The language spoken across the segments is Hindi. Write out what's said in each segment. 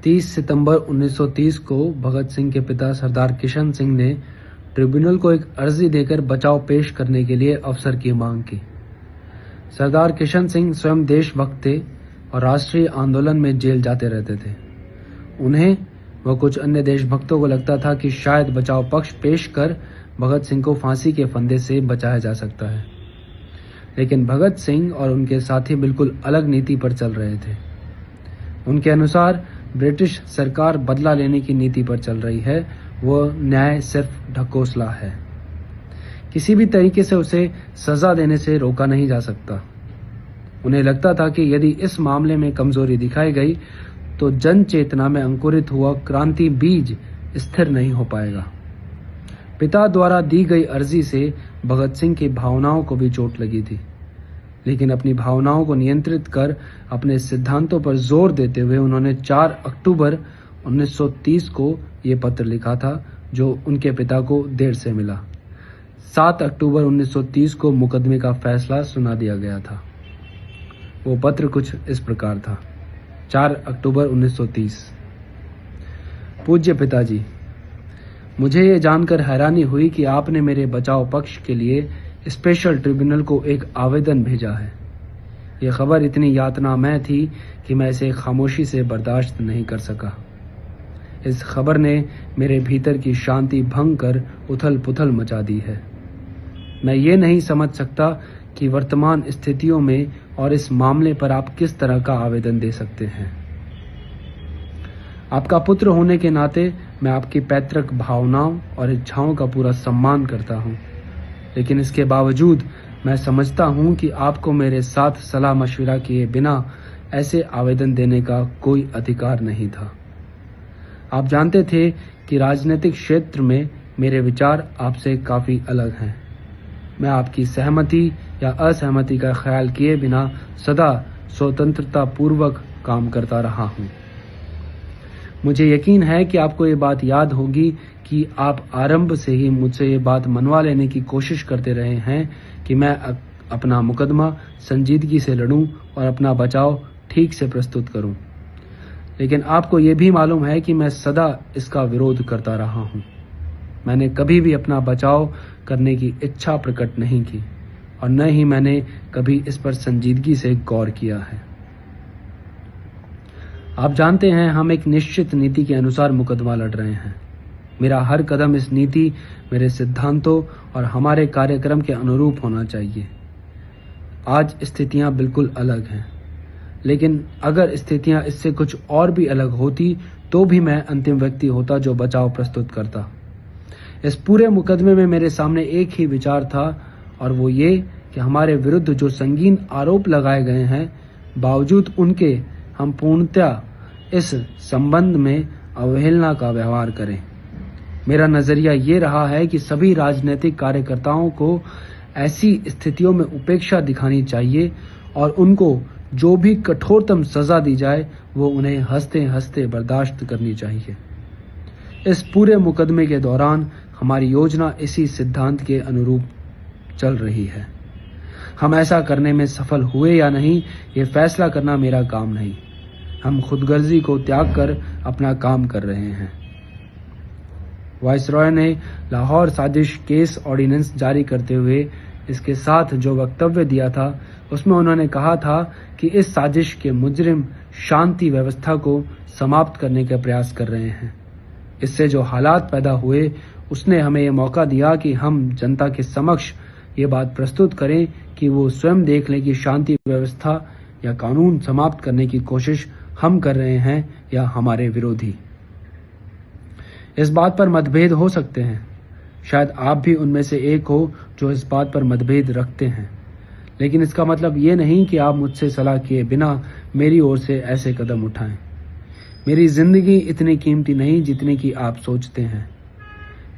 30 सितंबर 1930 को भगत सिंह के पिता सरदार किशन सिंह ने ट्रिब्यूनल को एक अर्जी देकर बचाव पेश करने के लिए अवसर की मांग की। सरदार किशन सिंह स्वयं देशभक्त थे और राष्ट्रीय आंदोलन में जेल जाते रहते थे। उन्हें व कुछ अन्य देशभक्तों को लगता था कि शायद बचाव पक्ष पेश कर भगत सिंह को फांसी के फंदे से बचाया जा सकता है, लेकिन भगत सिंह और उनके साथी बिल्कुल अलग नीति पर चल रहे थे। उनके अनुसार ब्रिटिश सरकार बदला लेने की नीति पर चल रही है, वो न्याय सिर्फ ढकोसला है। किसी भी तरीके से उसे सजा देने से रोका नहीं जा सकता। उन्हें लगता था कि यदि इस मामले में कमजोरी दिखाई गई तो जन चेतना में अंकुरित हुआ क्रांति बीज स्थिर नहीं हो पाएगा। पिता द्वारा दी गई अर्जी से भगत सिंह की भावनाओं को भी चोट लगी थी, लेकिन अपनी भावनाओं को नियंत्रित कर अपने सिद्धांतों पर जोर देते हुए उन्होंने 4 अक्टूबर 1930 को ये पत्र लिखा था, जो उनके पिता को देर से मिला। 7 अक्टूबर 1930 को मुकदमे का फैसला सुना दिया गया था। वो पत्र कुछ इस प्रकार था। 4 अक्टूबर 1930। पूज्य पिताजी, मुझे ये जानकर हैरानी हुई कि आपने मेरे बचाव पक्ष के लिए स्पेशल ट्रिब्यूनल को एक आवेदन भेजा है। यह खबर इतनी यातनामय थी कि मैं इसे खामोशी से बर्दाश्त नहीं कर सका। इस खबर ने मेरे भीतर की शांति भंग कर उथल पुथल मचा दी है। मैं ये नहीं समझ सकता कि वर्तमान स्थितियों में और इस मामले पर आप किस तरह का आवेदन दे सकते हैं। आपका पुत्र होने के नाते मैं आपकी पैतृक भावनाओं और इच्छाओं का पूरा सम्मान करता हूँ, लेकिन इसके बावजूद मैं समझता हूँ कि आपको मेरे साथ सलाह मशविरा किए बिना ऐसे आवेदन देने का कोई अधिकार नहीं था। आप जानते थे कि राजनीतिक क्षेत्र में मेरे विचार आपसे काफी अलग हैं। मैं आपकी सहमति या असहमति का ख्याल किए बिना सदा स्वतंत्रता पूर्वक काम करता रहा हूँ। मुझे यकीन है कि आपको ये बात याद होगी कि आप आरंभ से ही मुझसे ये बात मनवा लेने की कोशिश करते रहे हैं कि मैं अपना मुकदमा संजीदगी से लड़ूं और अपना बचाव ठीक से प्रस्तुत करूं। लेकिन आपको ये भी मालूम है कि मैं सदा इसका विरोध करता रहा हूं। मैंने कभी भी अपना बचाव करने की इच्छा प्रकट नहीं की और न ही मैंने कभी इस पर संजीदगी से गौर किया है। आप जानते हैं, हम एक निश्चित नीति के अनुसार मुकदमा लड़ रहे हैं। मेरा हर कदम इस नीति, मेरे सिद्धांतों और हमारे कार्यक्रम के अनुरूप होना चाहिए। आज स्थितियां बिल्कुल अलग हैं, लेकिन अगर स्थितियां इससे कुछ और भी अलग होती तो भी मैं अंतिम व्यक्ति होता जो बचाव प्रस्तुत करता। इस पूरे मुकदमे में मेरे सामने एक ही विचार था, और वो ये कि हमारे विरुद्ध जो संगीन आरोप लगाए गए हैं, बावजूद उनके हम पूर्णतया इस संबंध में अवहेलना का व्यवहार करें। मेरा नजरिया ये रहा है कि सभी राजनीतिक कार्यकर्ताओं को ऐसी स्थितियों में उपेक्षा दिखानी चाहिए और उनको जो भी कठोरतम सजा दी जाए वो उन्हें हंसते हंसते बर्दाश्त करनी चाहिए। इस पूरे मुकदमे के दौरान हमारी योजना इसी सिद्धांत के अनुरूप चल रही है। हम ऐसा करने में सफल हुए या नहीं, ये फैसला करना मेरा काम नहीं। हम खुदगर्जी को त्याग कर अपना काम कर रहे हैं। वाइसरॉय ने लाहौर साजिश केस ऑर्डिनेंस जारी करते हुए इसके साथ जो वक्तव्य दिया था, उसमें उन्होंने कहा था कि इस साजिश के मुजरिम शांति व्यवस्था को समाप्त करने का प्रयास कर रहे हैं। इससे जो हालात पैदा हुए, उसने हमें ये मौका दिया कि हम जनता के समक्ष ये बात प्रस्तुत करें कि वो स्वयं देख लें कि शांति व्यवस्था या कानून समाप्त करने की कोशिश हम कर रहे हैं या हमारे विरोधी। इस बात पर मतभेद हो सकते हैं, शायद आप भी उनमें से एक हो जो इस बात पर मतभेद रखते हैं, लेकिन इसका मतलब ये नहीं कि आप मुझसे सलाह किए बिना मेरी ओर से ऐसे कदम उठाएं। मेरी जिंदगी इतनी कीमती नहीं जितनी कि आप सोचते हैं।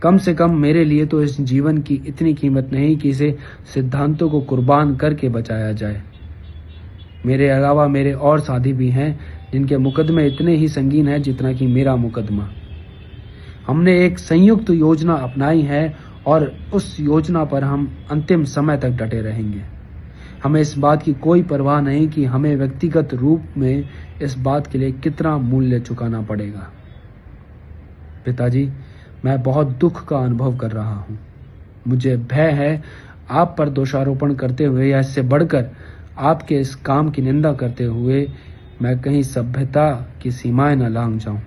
कम से कम मेरे लिए तो इस जीवन की इतनी कीमत नहीं कि इसे सिद्धांतों को कुर्बान करके बचाया जाए। मेरे अलावा मेरे और साथी भी हैं जिनके मुकदमे इतने ही संगीन हैं जितना कि मेरा मुकदमा। हमने एक संयुक्त योजना अपनाई है और उस योजना पर हम अंतिम समय तक डटे रहेंगे। हमें इस बात की कोई परवाह नहीं कि हमें व्यक्तिगत रूप में इस बात के लिए कितना मूल्य चुकाना पड़ेगा। पिताजी, मैं बहुत दुख का अनुभव कर रहा हूँ। मुझे भय है आप पर दोषारोपण करते हुए या इससे बढ़कर आपके इस काम की निंदा करते हुए मैं कहीं सभ्यता की सीमाएं न लांघ जाऊं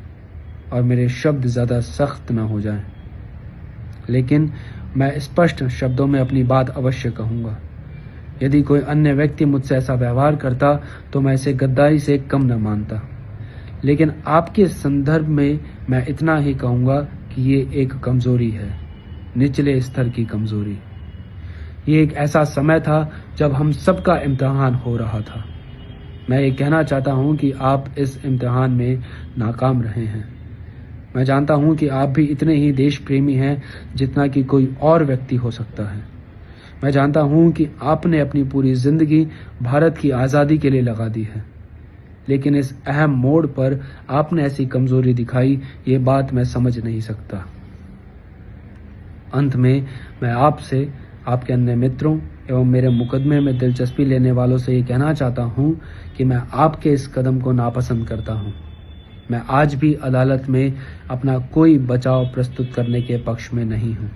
और मेरे शब्द ज़्यादा सख्त न हो जाएं। लेकिन मैं स्पष्ट शब्दों में अपनी बात अवश्य कहूँगा। यदि कोई अन्य व्यक्ति मुझसे ऐसा व्यवहार करता तो मैं इसे गद्दारी से कम न मानता, लेकिन आपके संदर्भ में मैं इतना ही कहूँगा कि ये एक कमज़ोरी है, निचले स्तर की कमज़ोरी। ये एक ऐसा समय था जब हम सबका इम्तिहान हो रहा था। मैं ये कहना चाहता हूँ कि आप इस इम्तिहान में नाकाम रहे हैं। मैं जानता हूँ कि आप भी इतने ही देश प्रेमी हैं जितना कि कोई और व्यक्ति हो सकता है। मैं जानता हूँ कि आपने अपनी पूरी जिंदगी भारत की आज़ादी के लिए लगा दी है, लेकिन इस अहम मोड़ पर आपने ऐसी कमजोरी दिखाई, ये बात मैं समझ नहीं सकता। अंत में मैं आपसे, आपके अन्य मित्रों एवं मेरे मुकदमे में दिलचस्पी लेने वालों से ये कहना चाहता हूँ कि मैं आपके इस कदम को नापसंद करता हूँ। मैं आज भी अदालत में अपना कोई बचाव प्रस्तुत करने के पक्ष में नहीं हूँ।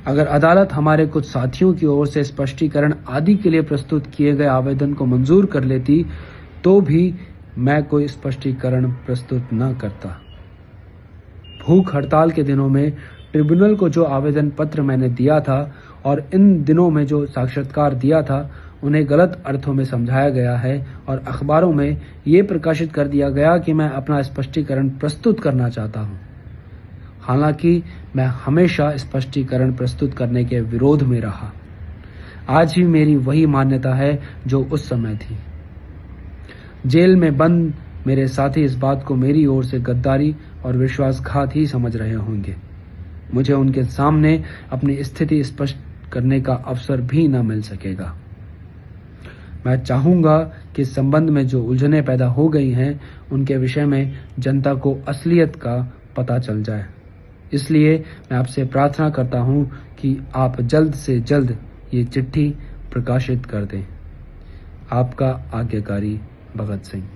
अगर अदालत हमारे कुछ साथियों की ओर से स्पष्टीकरण आदि के लिए प्रस्तुत किए गए आवेदन को मंजूर कर लेती तो भी मैं कोई स्पष्टीकरण प्रस्तुत न करता। भूख हड़ताल के दिनों में ट्रिब्यूनल को जो आवेदन पत्र मैंने दिया था और इन दिनों में जो साक्षात्कार दिया था, उन्हें गलत अर्थों में समझाया गया है और अखबारों में ये प्रकाशित कर दिया गया कि मैं अपना स्पष्टीकरण प्रस्तुत करना चाहता हूँ। हालांकि मैं हमेशा स्पष्टीकरण प्रस्तुत करने के विरोध में रहा। आज भी मेरी वही मान्यता है जो उस समय थी। जेल में बंद मेरे साथी इस बात को मेरी ओर से गद्दारी और विश्वासघात ही समझ रहे होंगे। मुझे उनके सामने अपनी स्थिति स्पष्ट करने का अवसर भी न मिल सकेगा। मैं चाहूंगा कि इस संबंध में जो उलझनें पैदा हो गई हैं, उनके विषय में जनता को असलियत का पता चल जाए। इसलिए मैं आपसे प्रार्थना करता हूं कि आप जल्द से जल्द ये चिट्ठी प्रकाशित कर दें। आपका आज्ञाकारी भगत सिंह।